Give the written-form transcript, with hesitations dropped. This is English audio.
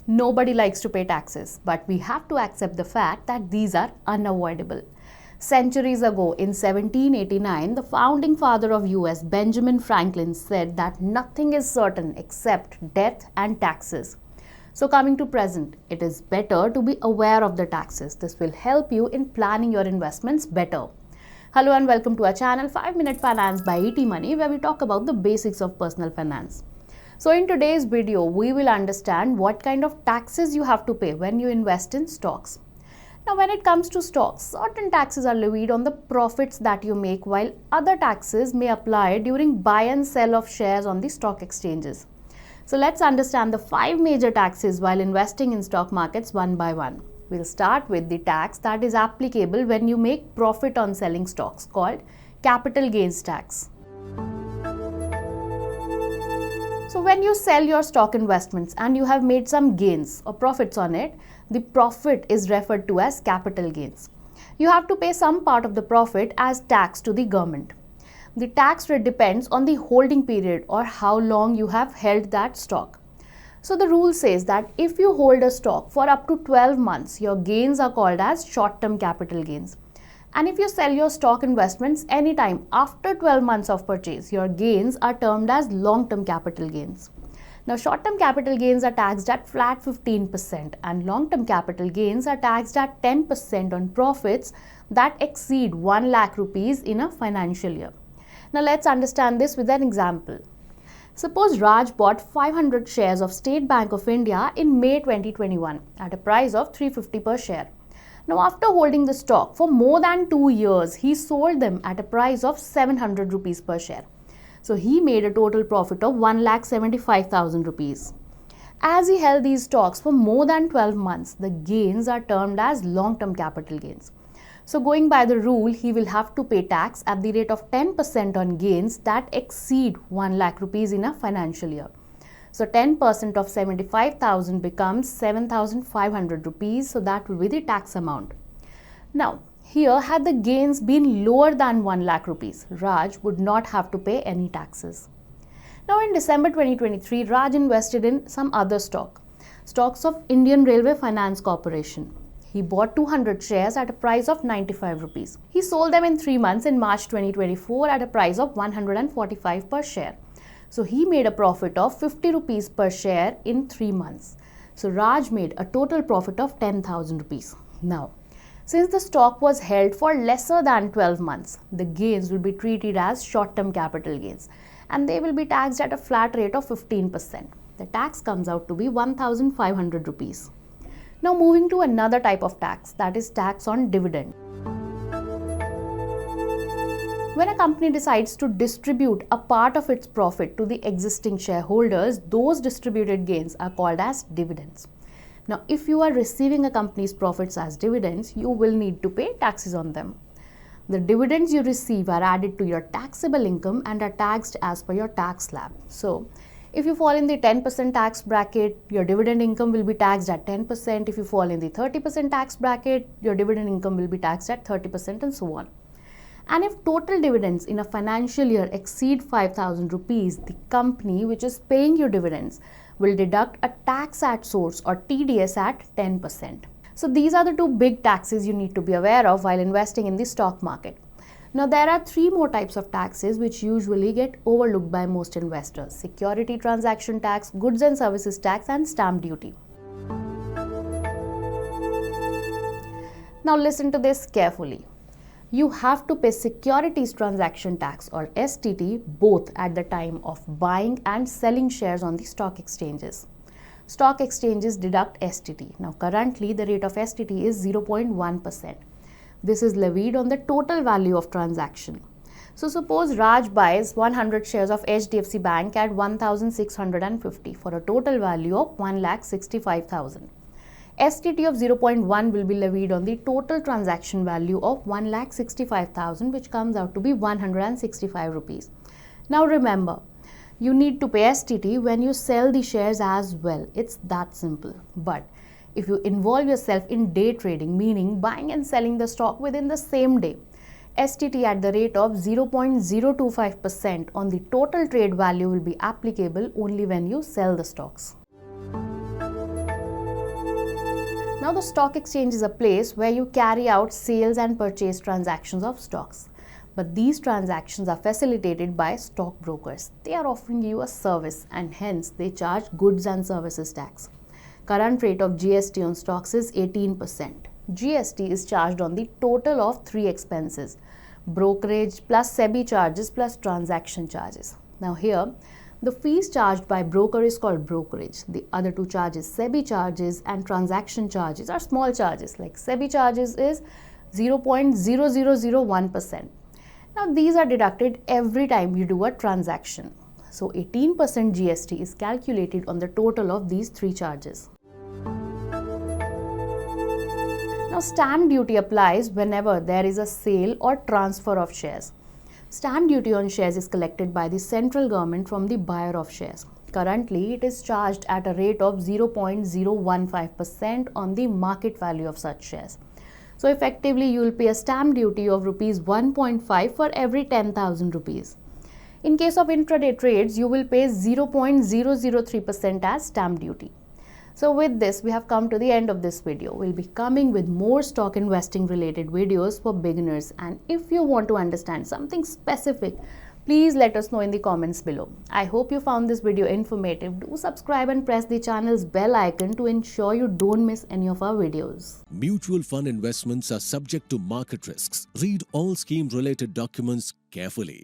Nobody likes to pay taxes, but we have to accept the fact that these are unavoidable. Centuries ago, in 1789, the founding father of US, Benjamin Franklin, said that nothing is certain except death and taxes. So coming to present, it is better to be aware of the taxes. This will help you in planning your investments better. Hello and welcome to our channel 5 Minute Finance by ET Money, where we talk about the basics of personal finance. So in today's video, we will understand what kind of taxes you have to pay when you invest in stocks. Now when it comes to stocks, certain taxes are levied on the profits that you make, while other taxes may apply during buy and sell of shares on the stock exchanges. So let's understand the 5 major taxes while investing in stock markets one by one. We'll start with the tax that is applicable when you make profit on selling stocks, called capital gains tax. So when you sell your stock investments and you have made some gains or profits on it, the profit is referred to as capital gains. You have to pay some part of the profit as tax to the government. The tax rate depends on the holding period or how long you have held that stock. So the rule says that if you hold a stock for up to 12 months, your gains are called as short-term capital gains. And if you sell your stock investments anytime after 12 months of purchase, your gains are termed as long-term capital gains. Now, short-term capital gains are taxed at flat 15% and long-term capital gains are taxed at 10% on profits that exceed 1 lakh rupees in a financial year. Now, let's understand this with an example. Suppose Raj bought 500 shares of State Bank of India in May 2021 at a price of 350 per share. Now, after holding the stock for more than 2 years, he sold them at a price of 700 rupees per share. So, he made a total profit of 1,75,000 rupees. As he held these stocks for more than 12 months, the gains are termed as long-term capital gains. So, going by the rule, he will have to pay tax at the rate of 10% on gains that exceed 1 lakh rupees in a financial year. So 10% of 75,000 becomes 7,500 rupees. So that will be the tax amount. Now, here had the gains been lower than 1 lakh rupees, Raj would not have to pay any taxes. Now in December 2023, Raj invested in some other stocks of Indian Railway Finance Corporation. He bought 200 shares at a price of 95 rupees. He sold them in 3 months in March 2024 at a price of 145 per share. So he made a profit of 50 rupees per share in 3 months. So Raj made a total profit of 10,000 rupees. Now, since the stock was held for lesser than 12 months, the gains will be treated as short-term capital gains and they will be taxed at a flat rate of 15%. The tax comes out to be 1,500 rupees. Now moving to another type of tax, that is tax on dividend. When a company decides to distribute a part of its profit to the existing shareholders, those distributed gains are called as dividends. Now, if you are receiving a company's profits as dividends, you will need to pay taxes on them. The dividends you receive are added to your taxable income and are taxed as per your tax slab. So, if you fall in the 10% tax bracket, your dividend income will be taxed at 10%. If you fall in the 30% tax bracket, your dividend income will be taxed at 30% and so on. And if total dividends in a financial year exceed 5,000 rupees, the company which is paying you dividends will deduct a tax at source or TDS at 10%. So these are the 2 big taxes you need to be aware of while investing in the stock market. Now there are 3 more types of taxes which usually get overlooked by most investors: Security Transaction Tax, Goods and Services Tax and Stamp Duty. Now listen to this carefully. You have to pay Securities Transaction Tax or STT both at the time of buying and selling shares on the stock exchanges. Stock exchanges deduct STT. Now currently the rate of STT is 0.1%. This is levied on the total value of transaction. So suppose Raj buys 100 shares of HDFC Bank at 1,650 for a total value of 1,65,000. STT of 0.1 will be levied on the total transaction value of 1,65,000, which comes out to be 165 rupees. Now remember, you need to pay STT when you sell the shares as well. It's that simple. But if you involve yourself in day trading, meaning buying and selling the stock within the same day, STT at the rate of 0.025% on the total trade value will be applicable only when you sell the stocks. Now, the stock exchange is a place where you carry out sales and purchase transactions of stocks. But these transactions are facilitated by stockbrokers. They are offering you a service and hence they charge goods and services tax. Current rate of GST on stocks is 18%. GST is charged on the total of three expenses: brokerage plus SEBI charges plus transaction charges. Now here, the fees charged by broker is called brokerage. The other two charges, SEBI charges and transaction charges, are small charges. Like SEBI charges is 0.0001%. Now these are deducted every time you do a transaction. So 18% GST is calculated on the total of these three charges. Now stamp duty applies whenever there is a sale or transfer of shares. Stamp duty on shares is collected by the central government from the buyer of shares. Currently, it is charged at a rate of 0.015% on the market value of such shares. So effectively, you will pay a stamp duty of rupees 1.5 for every 10,000 rupees. In case of intraday trades, you will pay 0.003% as stamp duty. So with this, we have come to the end of this video. We'll be coming with more stock investing related videos for beginners. And if you want to understand something specific, please let us know in the comments below. I hope you found this video informative. Do subscribe and press the channel's bell icon to ensure you don't miss any of our videos. Mutual fund investments are subject to market risks. Read all scheme-related documents carefully.